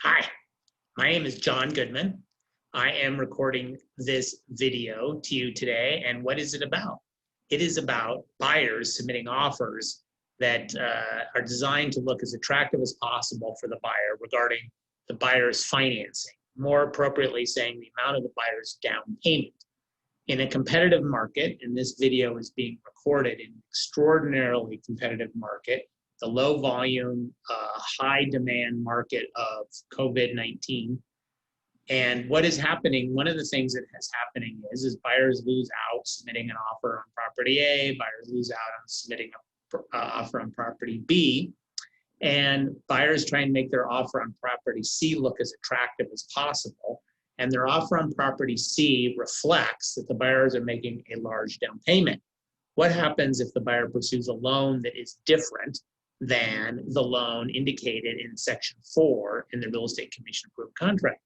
Hi, my name is John Goodman. I am recording this video to you today, and what is it about? It is about buyers submitting offers that are designed to look as attractive as possible for the buyer regarding the buyer's financing, more appropriately saying the amount of the buyer's down payment. In a competitive market, and this video is being recorded in an extraordinarily competitive market, the low volume, high demand market of COVID-19. And what is happening, one of the things that is happening is buyers lose out submitting an offer on property A, buyers lose out on submitting an offer on property B, and buyers try and make their offer on property C look as attractive as possible. And their offer on property C reflects that the buyers are making a large down payment. What happens if the buyer pursues a loan that is different than the loan indicated in Section 4 in the Real Estate Commission approved contract?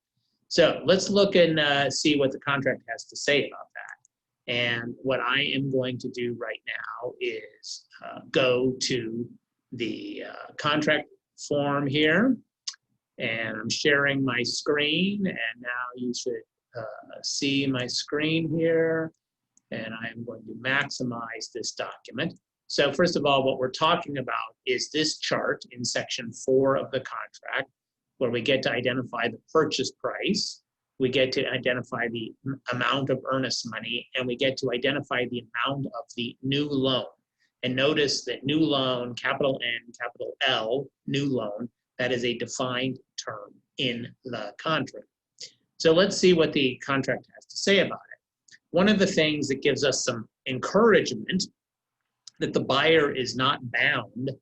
So let's look and see what the contract has to say about that. And what I am going to do right now is go to the contract form here, and I'm sharing my screen, and now you should see my screen here, and I'm going to maximize this document. So first of all, what we're talking about is this chart in Section 4 of the contract, where we get to identify the purchase price, we get to identify the amount of earnest money, and we get to identify the amount of the new loan. And notice that new loan, capital N, capital L, new loan, that is a defined term in the contract. So let's see what the contract has to say about it. One of the things that gives us some encouragement that the buyer is not bound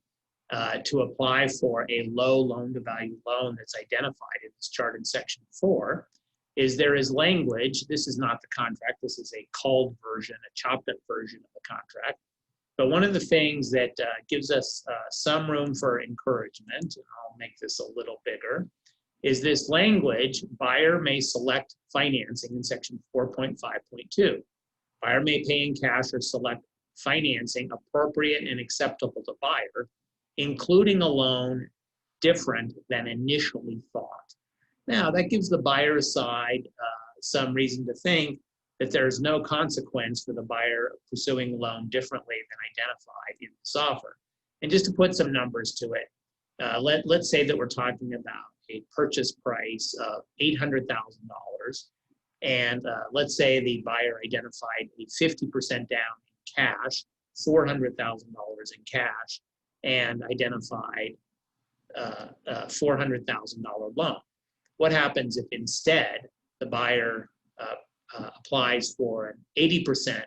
to apply for a low loan-to-value loan that's identified in this chart in Section 4 is there is language. This is not the contract. This is a culled version, a chopped-up version of the contract. But one of the things that gives us some room for encouragement, and I'll make this a little bigger, is this language: buyer may select financing in Section 4.5.2. Buyer may pay in cash or select financing appropriate and acceptable to buyer, including a loan different than initially thought. Now, that gives the buyer's side some reason to think that there's no consequence for the buyer pursuing a loan differently than identified in this offer. And just to put some numbers to it, let's say that we're talking about a purchase price of $800,000, and let's say the buyer identified a 50% down in cash, $400,000 in cash, and identified a $400,000 loan. What happens if instead the buyer applies for an 80%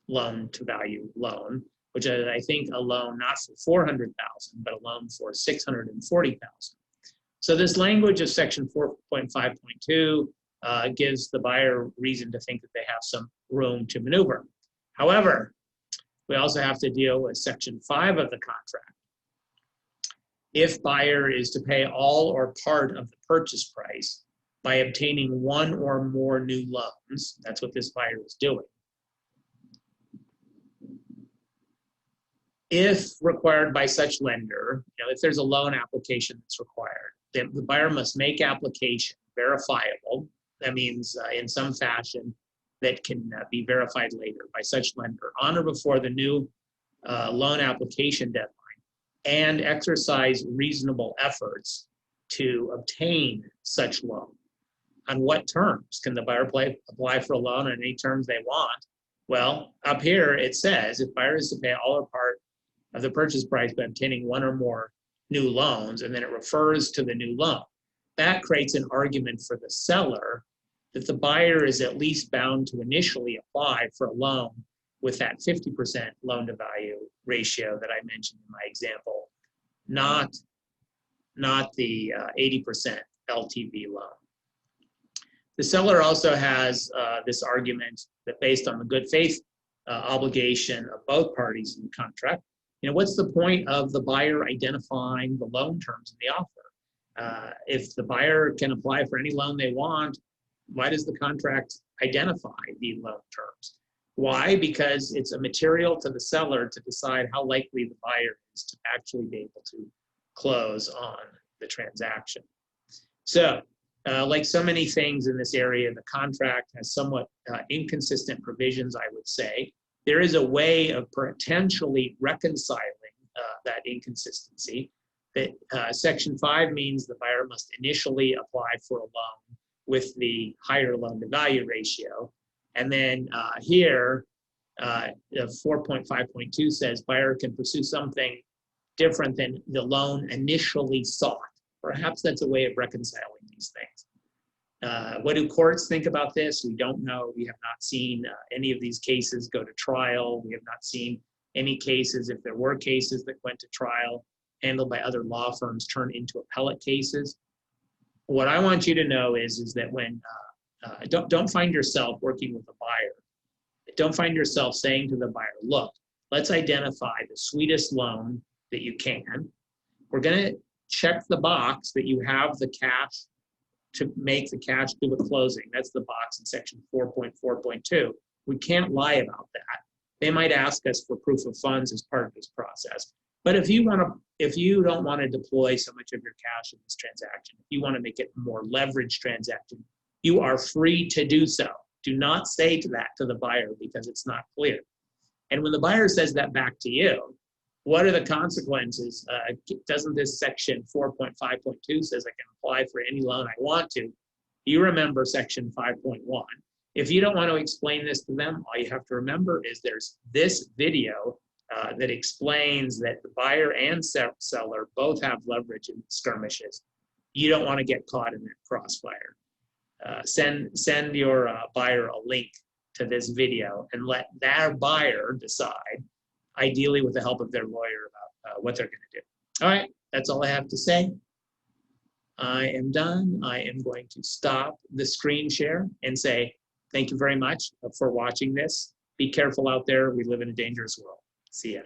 loan-to-value loan, which is, I think, a loan not for $400,000, but a loan for $640,000. So this language of Section 4.5.2 gives the buyer reason to think that they have some room to maneuver. However, we also have to deal with Section 5 of the contract. If buyer is to pay all or part of the purchase price by obtaining one or more new loans, that's what this buyer is doing. If required by such lender, if there's a loan application that's required, then the buyer must make application verifiable. That means in some fashion that can be verified later by such lender on or before the new loan application deadline, and exercise reasonable efforts to obtain such loan. On what terms? Can the buyer apply for a loan on any terms they want? Well, up here it says if buyer is to pay all or part of the purchase price by obtaining one or more new loans, and then it refers to the new loan. That creates an argument for the seller that the buyer is at least bound to initially apply for a loan with that 50% loan-to-value ratio that I mentioned in my example, not the 80% LTV loan. The seller also has this argument that based on the good faith obligation of both parties in the contract, what's the point of the buyer identifying the loan terms in the offer? If the buyer can apply for any loan they want, why does the contract identify the loan terms? Why? Because it's a material to the seller to decide how likely the buyer is to actually be able to close on the transaction. So, like so many things in this area, the contract has somewhat inconsistent provisions, I would say. There is a way of potentially reconciling that inconsistency. That Section 5 means the buyer must initially apply for a loan with the higher loan-to-value ratio. And then here, 4.5.2 says buyer can pursue something different than the loan initially sought. Perhaps that's a way of reconciling these things. What do courts think about this? We don't know. We have not seen any of these cases go to trial. We have not seen any cases, if there were cases that went to trial, handled by other law firms, turn into appellate cases. What I want you to know is that when, don't find yourself working with a buyer. Don't find yourself saying to the buyer, look, let's identify the sweetest loan that you can. We're going to check the box that you have the cash to make the cash to the closing. That's the box in section 4.4.2. We can't lie about that. They might ask us for proof of funds as part of this process. But if you don't want to deploy so much of your cash in this transaction, if you want to make it a more leveraged transaction, you are free to do so. Do not say that to the buyer because it's not clear. And when the buyer says that back to you, what are the consequences? Doesn't this section 4.5.2 says I can apply for any loan I want to? You remember section 5.1. If you don't want to explain this to them, all you have to remember is there's this video that explains that the buyer and seller both have leverage in skirmishes. You don't want to get caught in that crossfire. Send your buyer a link to this video and let their buyer decide, ideally with the help of their lawyer, about what they're going to do. All right, that's all I have to say. I am done. I am going to stop the screen share and say thank you very much for watching this. Be careful out there. We live in a dangerous world. See ya.